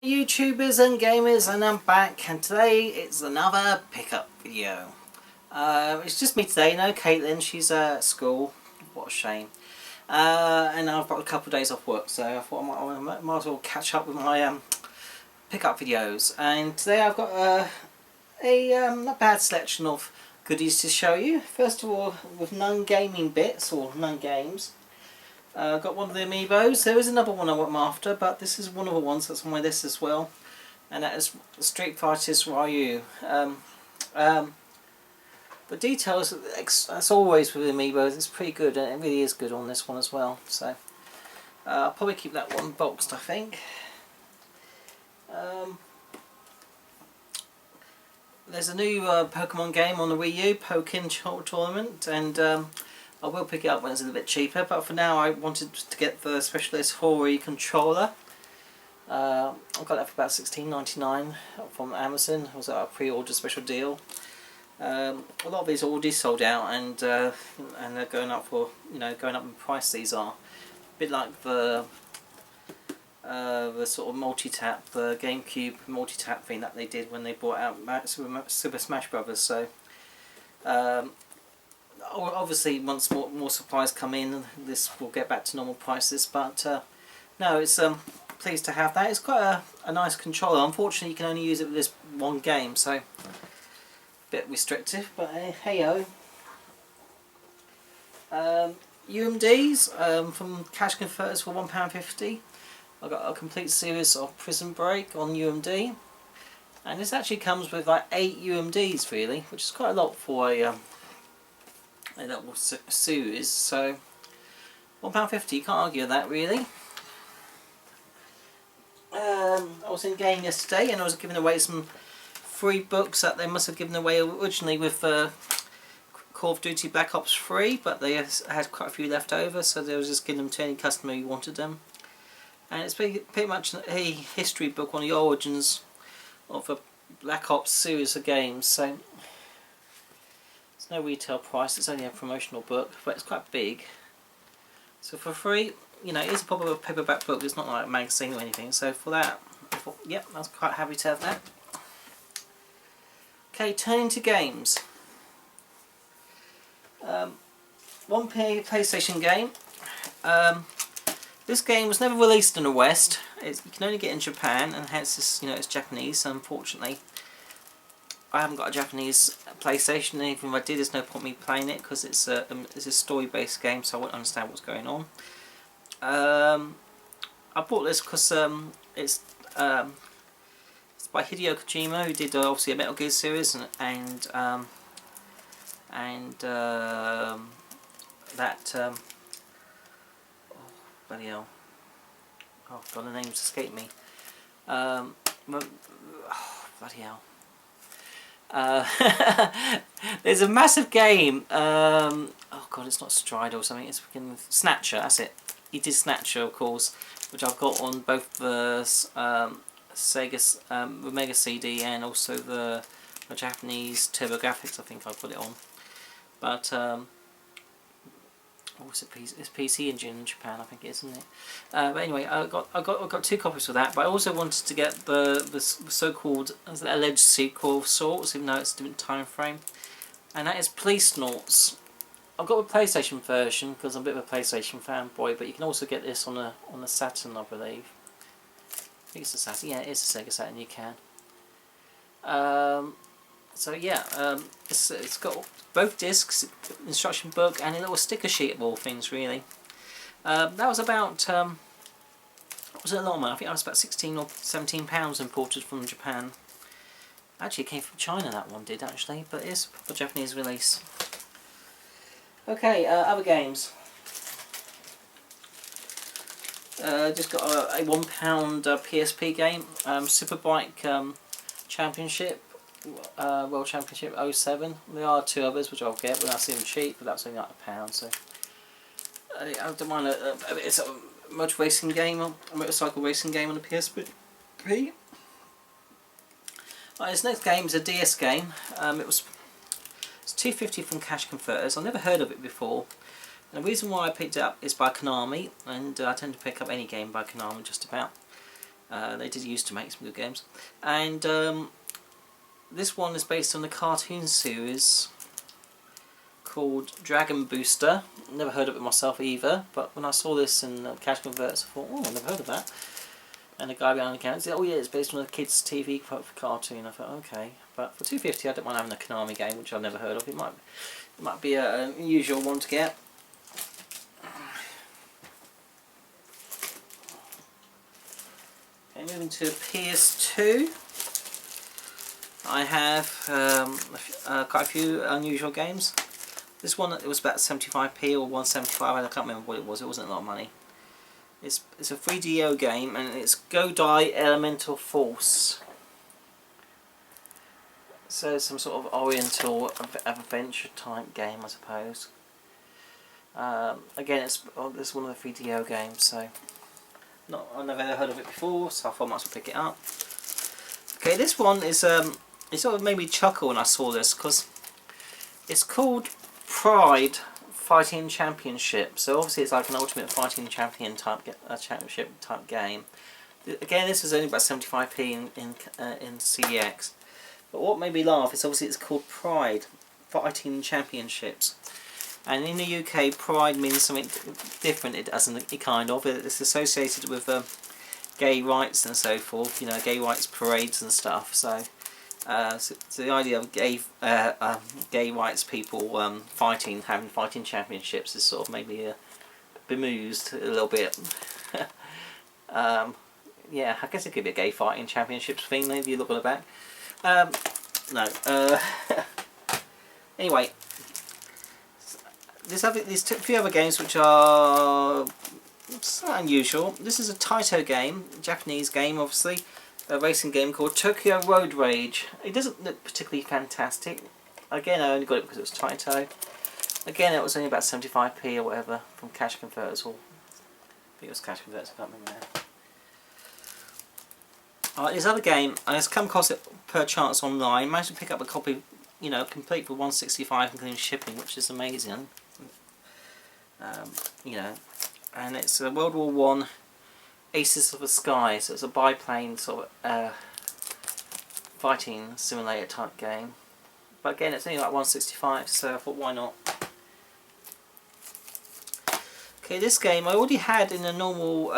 YouTubers and gamers, and I'm back, and today it's another pickup video. It's just me today, no Caitlin, she's at school, what a shame. And I've got a couple of days off work, so I thought I might as well catch up with my pickup videos. And today I've got a not bad selection of goodies to show you. First of all, with non-gaming bits, or non-games. Got one of the amiibos. There is another one I'm after, but this is one of the ones that's on my list as well, and that is Street Fighter's Ryu. The details, as always with amiibos, it's pretty good, and it really is good on this one as well. So I'll probably keep that one boxed, I think. There's a new Pokemon game on the Wii U, Pokken Tournament, and I will pick it up when it's a little bit cheaper, but for now I wanted to get the Specialist Hori controller. I got that for about $16.99 from Amazon. It was a pre-order special deal. A lot of these are already sold out, and they're going up for going up in price. These are a bit like the sort of multi-tap, the GameCube multi-tap thing that they did when they brought out Super Smash Brothers. So. Obviously, once more supplies come in, this will get back to normal prices. But no, it's pleased to have that. It's quite a nice controller. Unfortunately, you can only use it with this one game, so a bit restrictive. But hey-o. UMDs from Cash Converters for £1.50. I got a complete series of Prison Break on UMD, and this actually comes with like 8 UMDs really, which is quite a lot for a little series. So £1.50, you can't argue with that really. I was in game yesterday and I was giving away some free books that they must have given away originally with Call of Duty Black Ops 3, but they had quite a few left over, so they was just giving them to any customer who wanted them. And it's pretty much a history book on the origins of a Black Ops series of games. So it's no retail price, it's only a promotional book, but it's quite big. So for free, it's a proper paperback book, it's not like a magazine or anything, so for that, I thought, yep, I was quite happy to have that. Okay, turning to games. One PlayStation game. This game was never released in the West. You can only get it in Japan, and hence it's Japanese, so unfortunately I haven't got a Japanese PlayStation, and even if I did, there's no point me playing it because it's a story-based game, so I won't understand what's going on. I bought this because it's by Hideo Kojima, who did obviously a Metal Gear series, and that oh bloody hell! Oh god, the names escape me. Oh, bloody hell. There's a massive game. Oh god, it's not Strider or something. It's freaking Snatcher. That's it. He did Snatcher, of course, which I've got on both the Sega Mega CD and also the Japanese TurboGrafx. I think I put it on. But it's PC Engine in Japan, I think it is, isn't it? But anyway, I got 2 copies of that. But I also wanted to get the so-called alleged sequel of sorts, even though it's a different time frame, and that is Policenauts. I've got a PlayStation version because I'm a bit of a PlayStation fanboy, but you can also get this on the Saturn, I believe. I think it's a Saturn. Yeah, it is a Sega Saturn. You can. So yeah, it's got both discs, instruction book, and a little sticker sheet of all things really. That was about was it a lot of money? I think that was about £16 or £17 imported from Japan. Actually, it came from China, that one did actually, but it is a Japanese release. Okay, other games. Just got a £1 PSP game, Superbike Championship. World Championship 07. There are 2 others which I'll get, but that's even cheap, but that's only like £1, so I don't mind it's a motor racing game, a motorcycle racing game on the PSP. This next game is a DS game. It's $2.50 from Cash Converters. I've never heard of it before. And the reason why I picked it up is by Konami, and I tend to pick up any game by Konami just about. They did used to make some good games. And this one is based on a cartoon series called Dragon Booster. Never heard of it myself either, but when I saw this in Cash Converts, I thought, oh, I've never heard of that. And the guy behind the counter said, oh yeah, it's based on a kids' TV cartoon. I thought, okay, but for $2.50, I don't mind having a Konami game, which I've never heard of. It might be an unusual one to get. Okay, moving to PS2. I have quite a few unusual games. This one, it was about 75p or 175, I can't remember what it was. It wasn't a lot of money. It's a 3DO game, and it's Go Die Elemental Force. So some sort of oriental adventure type game, I suppose. Again, it's one of the 3DO games, so I've never heard of it before, so I thought I might as well pick it up. Okay, this one is it sort of made me chuckle when I saw this, because it's called Pride Fighting Championship. So obviously it's like an Ultimate Fighting Champion type championship type game. Again, this was only about 75p in CEX. But what made me laugh is obviously it's called Pride Fighting Championships. And in the UK, Pride means something different. It doesn't. It's associated with gay rights and so forth. You know, gay rights parades and stuff. So the idea of gay rights people having fighting championships is sort of maybe bemused a little bit. Yeah, I guess it could be a gay fighting championships thing. Maybe you look on the back. No. Anyway, these few other games which are unusual. This is a Taito game, a Japanese game, obviously. A racing game called Tokyo Road Rage. It doesn't look particularly fantastic. Again, I only got it because it was Taito. Again, it was only about 75p or whatever from Cash Converters. Or I think it was Cash Converters, I can't remember now. This other game, I just come across it per chance online. Managed to pick up a copy, you know, complete for $165 including shipping, which is amazing. You know, and it's a World War One Aces of the Sky, so it's a biplane sort of fighting simulator type game. But again, it's only like $165, so I thought, why not? Okay, this game I already had in a normal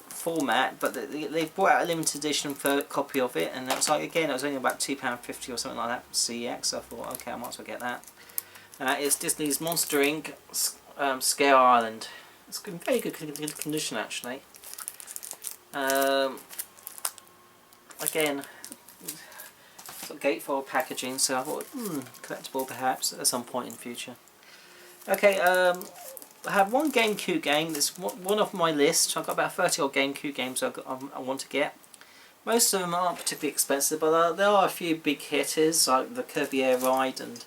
format, but they've brought out a limited edition copy of it, and it was like, again, it was only about £2.50 or something like that. CEX, so I thought, okay, I might as well get that. It's Disney's Monster Inc. Scare Island. It's in very good condition, actually. Again, sort of gatefold packaging, so I thought, collectible perhaps at some point in the future. Okay, I have one GameCube game. It's one off my list. I've got about 30 odd GameCube games I want to get. Most of them aren't particularly expensive, but there are a few big hitters like the Kirby Air Ride and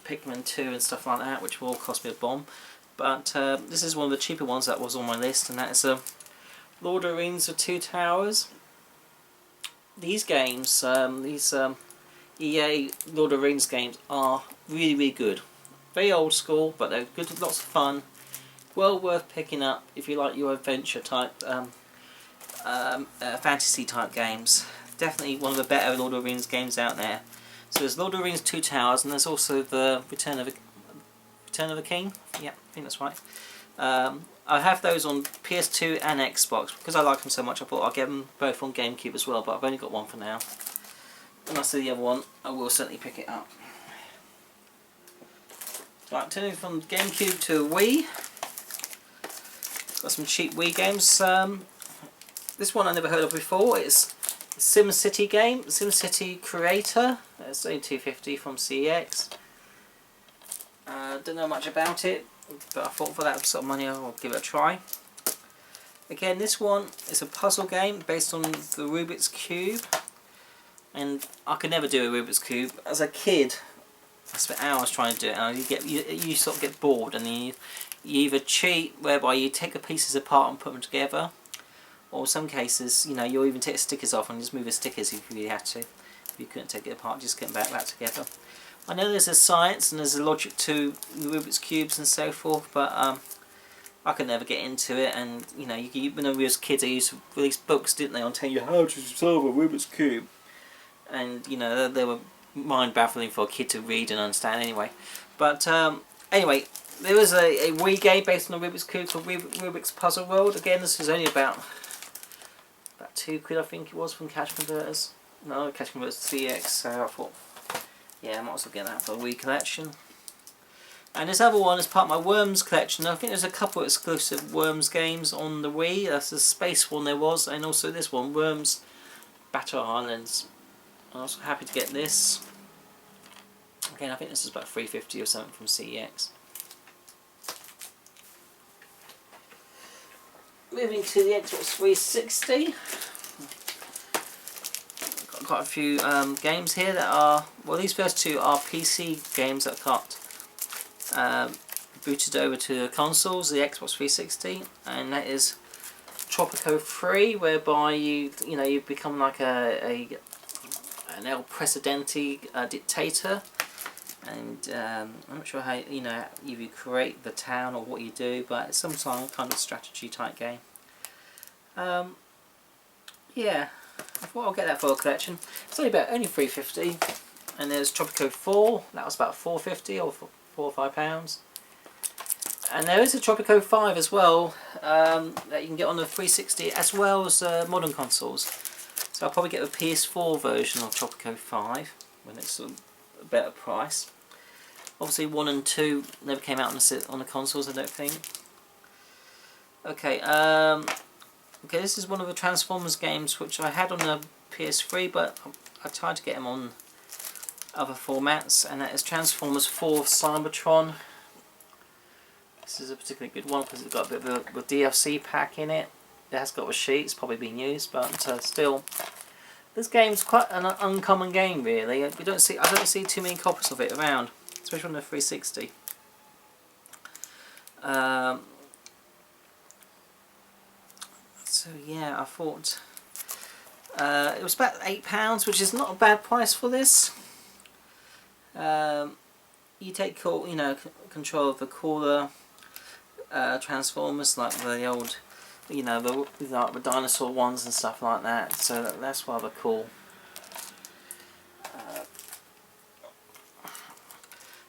Pikmin 2 and stuff like that, which will all cost me a bomb. But this is one of the cheaper ones that was on my list, and that is Lord of the Rings of Two Towers. These games, EA Lord of the Rings games, are really, really good. Very old school, but they're good, lots of fun. Well worth picking up if you like your adventure type, fantasy type games. Definitely one of the better Lord of the Rings games out there. So there's Lord of the Rings Two Towers, and there's also the Return of the King. Yeah, I think that's right. I have those on PS2 and Xbox. Because I like them so much, I thought I'll get them both on GameCube as well, but I've only got one for now. When I see the other one, I will certainly pick it up. Right, turning from GameCube to Wii. Got some cheap Wii games. This one I never heard of before. It's a SimCity game, SimCity Creator. It's only $2.50 from CEX. Don't know much about it, but I thought for that sort of money I'll give it a try. Again, this one is a puzzle game based on the Rubik's Cube, and I could never do a Rubik's Cube. As a kid, I spent hours trying to do it, and you sort of get bored, and you either cheat, whereby you take the pieces apart and put them together, or in some cases, you know, you'll even take the stickers off and just move the stickers if you really had to. If you couldn't take it apart, just get them back together. I know there's a science and there's a logic to Rubik's Cubes and so forth, but I could never get into it, and you know, when we was kids, they used to release books, didn't they, on telling you how to solve a Rubik's Cube, and you know, they were mind-baffling for a kid to read and understand anyway. But anyway, there was a Wii game based on the Rubik's Cube called Rubik's Puzzle World. Again, this was only about £2 I think it was from Cash Converters. No, Cash Converters CX, so I thought, yeah, I might as well get that for a Wii collection. And this other one is part of my Worms collection. I think there's a couple of exclusive Worms games on the Wii. That's the Space one there was, and also this one, Worms Battle Islands. I'm also happy to get this. Again, I think this is about $3.50 or something from CEX. Moving to the Xbox 360. Got quite a few games here that are, well, these first two are PC games that got booted over to the consoles, the Xbox 360, and that is Tropico 3, whereby you become like an El Presidente dictator, and I'm not sure how you create the town or what you do, but it's some kind of strategy type game. Yeah, I thought I'll get that for a collection. It's only $3.50, and there's Tropico 4, that was about $4.50 or £4 or £5. And there is a Tropico 5 as well that you can get on the 360 as well as modern consoles. So I'll probably get the PS4 version of Tropico 5 when it's a better price. Obviously 1 and 2 never came out on the consoles, I don't think. Okay, okay, this is one of the Transformers games which I had on the PS3, but I tried to get them on other formats, and that is Transformers 4 Cybertron. This is a particularly good one because it's got a bit of a DLC pack in it. It has got a sheet, it's probably been used, but still, this game's quite an uncommon game really. I don't see too many copies of it around, especially on the 360. So yeah, I thought it was about £8, which is not a bad price for this. You take control of the cooler Transformers, like the old, the dinosaur ones and stuff like that. So that's rather cool.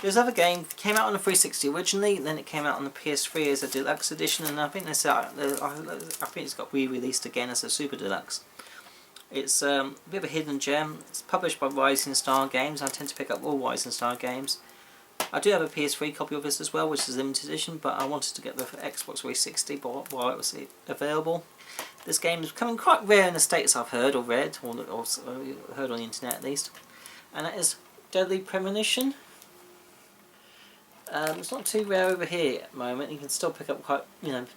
This other game came out on the 360 originally, and then it came out on the PS3 as a deluxe edition, and I think I think it's got re-released again as a super deluxe. It's a bit of a hidden gem. It's published by Rising Star Games. I tend to pick up all Rising Star games. I do have a PS3 copy of this as well, which is limited edition, but I wanted to get the Xbox 360 while it was available. This game is becoming quite rare in the States, I've heard or read, or heard on the internet at least. And that is Deadly Premonition. It's not too rare over here at the moment. You can still pick up quite,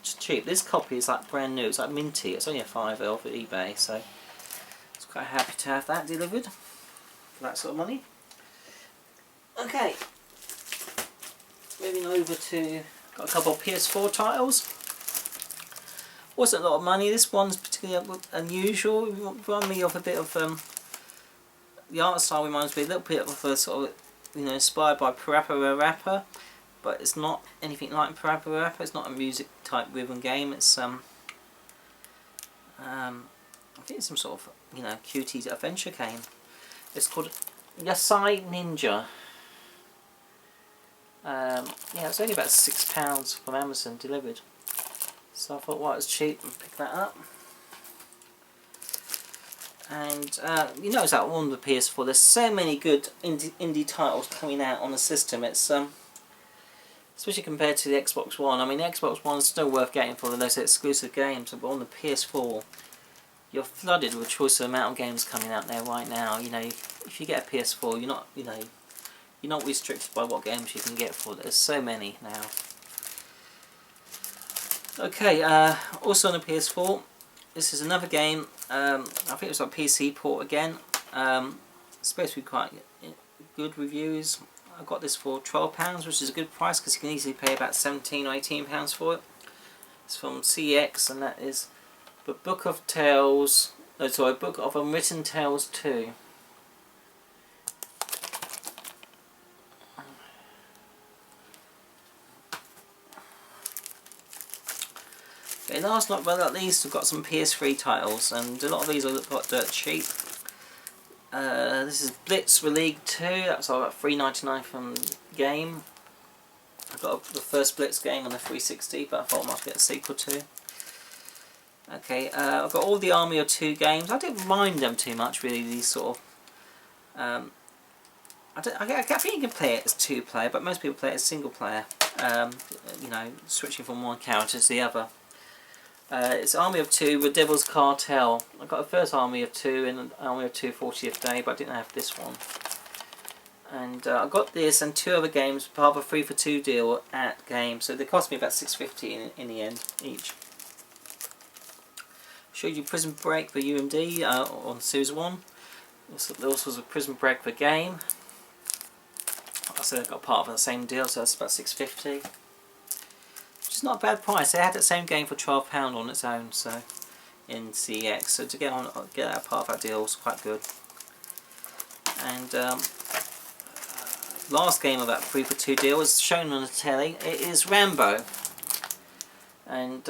cheap. This copy is like brand new. It's like minty. It's only a £5 off at eBay, so I was quite happy to have that delivered for that sort of money. Okay, moving over to, got a couple of PS4 titles. Wasn't a lot of money. This one's particularly unusual. It reminded me of a bit of the art style reminds me a little bit of a sort of inspired by Parappa Rapper, but it's not anything like Parappa Rapper. It's not a music type rhythm game. It's I think it's some sort of cutie adventure game. It's called Yasai Ninja. Yeah, it's only about £6 from Amazon delivered. So I thought, well, it's cheap and pick that up. And you notice that on the PS4 there's so many good indie titles coming out on the system. It's especially compared to the Xbox One. I mean, the Xbox One is still worth getting for those exclusive games, but on the PS4 you're flooded with a choice amount of games coming out there right now. If you get a PS4, you're not restricted by what games you can get for. There's so many now. Okay, also on the PS4, this is another game. I think it was on PC port again. It's supposed to be quite good reviews. I got this for £12, which is a good price because you can easily pay about £17 or £18 for it. It's from CX, and that is the Book of Tales. No, sorry, Book of Unwritten Tales 2. last not but not least, we've got some PS3 titles, and a lot of these I got dirt cheap. This is Blitz for League 2, that's all about $3.99 from Game. I got the first Blitz game on the 360, but I thought I might get a sequel to. Okay, I've got all the Army of Two games. I didn't mind them too much, really. These sort of, I think you can play it as 2-player, but most people play it as single-player. You know, switching from one character to the other. It's Army of Two with Devil's Cartel. I got the first Army of Two and Army of Two 40th Day, but I didn't have this one. And I got this and 2 other games, part of a 3 for 2 deal at Game, so they cost me about $6.50 in the end each. Showed you Prison Break for UMD on Series 1. There also was a Prison Break for Game. I said I got part of the same deal, so that's about $6.50. Which is not a bad price. They had that same game for £12 on its own, so in CEX. So to get that part of that deal was quite good. And last game of that 3 for 2 deal was shown on the telly. It is Rambo. And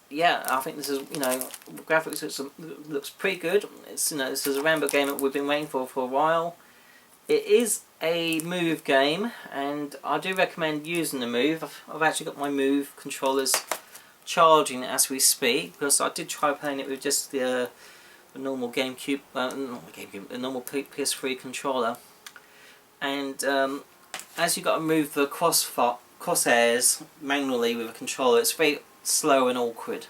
yeah, I think this is, you know, graphics looks pretty good. It's, you know, this is a Rambo game that we've been waiting for a while. It is a Move game, and I do recommend using the Move. I've actually got my Move controllers charging as we speak, because I did try playing it with just the normal GameCube, the normal PS3 controller. And as you've got to move the crosshairs manually with a controller, it's very slow and awkward.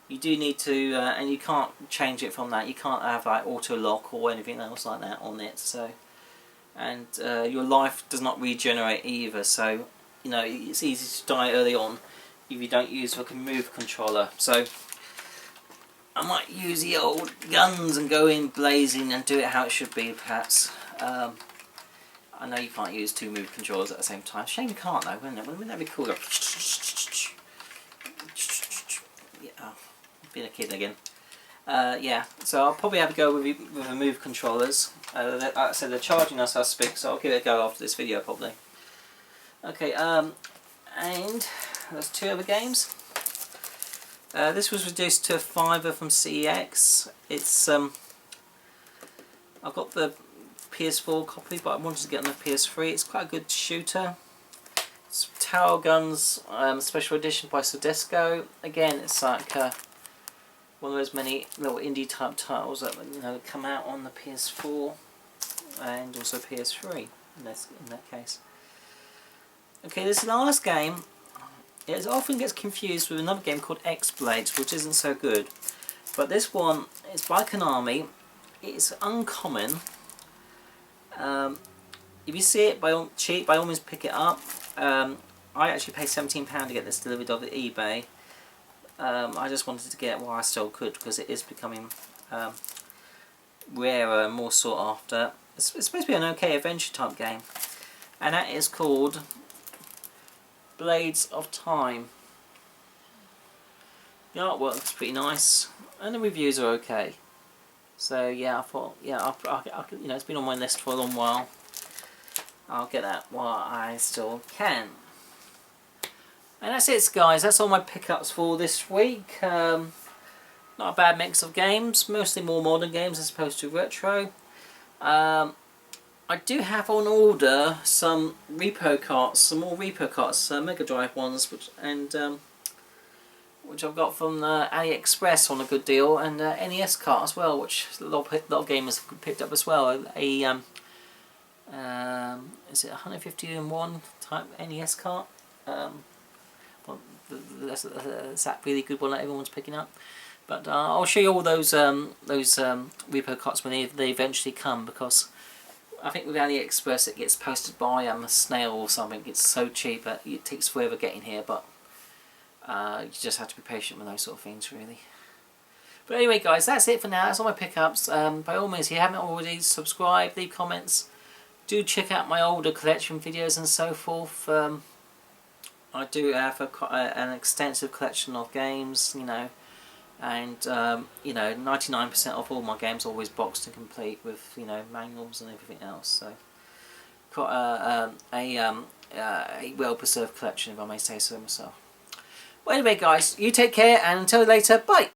You do need to, and you can't change it from that. You can't have like auto lock or anything else like that on it. So, and your life does not regenerate either. So, you know, it's easy to die early on if you don't use a Move controller. So, I might use the old guns and go in blazing and do it how it should be, perhaps. I know you can't use 2 Move controllers at the same time. Shame you can't though, wouldn't it? Wouldn't that be cool? Yeah, being a kid again. Yeah, so I'll probably have to go with the Move controllers. Like I said, they're charging us as I speak, so I'll give it a go after this video probably. Okay, and there's 2 other games. This was reduced to a $5 from CEX. It's I've got the PS4 copy, but I wanted to get on the PS3. It's quite a good shooter. It's Tower Guns Special Edition by Sodesco. Again, it's like one of those many little indie type titles that, you know, come out on the PS4 and also PS3 in that case. Okay, this last game, it often gets confused with another game called X-Blades, which isn't so good. But this one is by Konami. It's uncommon. If you see it cheap, by all means pick it up. I actually paid £17 to get this delivered off eBay. I just wanted to get it while I still could, because it is becoming rarer and more sought after. It's supposed to be an okay adventure type game, and that is called Blades of Time. The artwork looks pretty nice, and the reviews are okay. So yeah, I thought, yeah, you know, it's been on my list for a long while. I'll get that while I still can. And that's it, guys. That's all my pickups for this week. Not a bad mix of games, mostly more modern games as opposed to retro. I do have on order some repo carts, some more repo carts, Mega Drive ones, which I've got from AliExpress on a good deal, and NES cart as well, which a lot of gamers picked up as well. Is it 151 type NES cart? Well, that's that really good one that everyone's picking up. But I'll show you all those repo carts when they eventually come, because I think with AliExpress it gets posted by a snail or something. It's so cheap that it takes forever getting here, but you just have to be patient with those sort of things, really. But anyway, guys, that's it for now. That's all my pickups. By all means, if you haven't already, subscribe, leave comments. Do check out my older collection videos and so forth. I do have an extensive collection of games, you know, and you know, 99% of all my games are always boxed and complete with, you know, manuals and everything else. So quite a well-preserved collection, if I may say so myself. Well, anyway guys, you take care and until later, bye!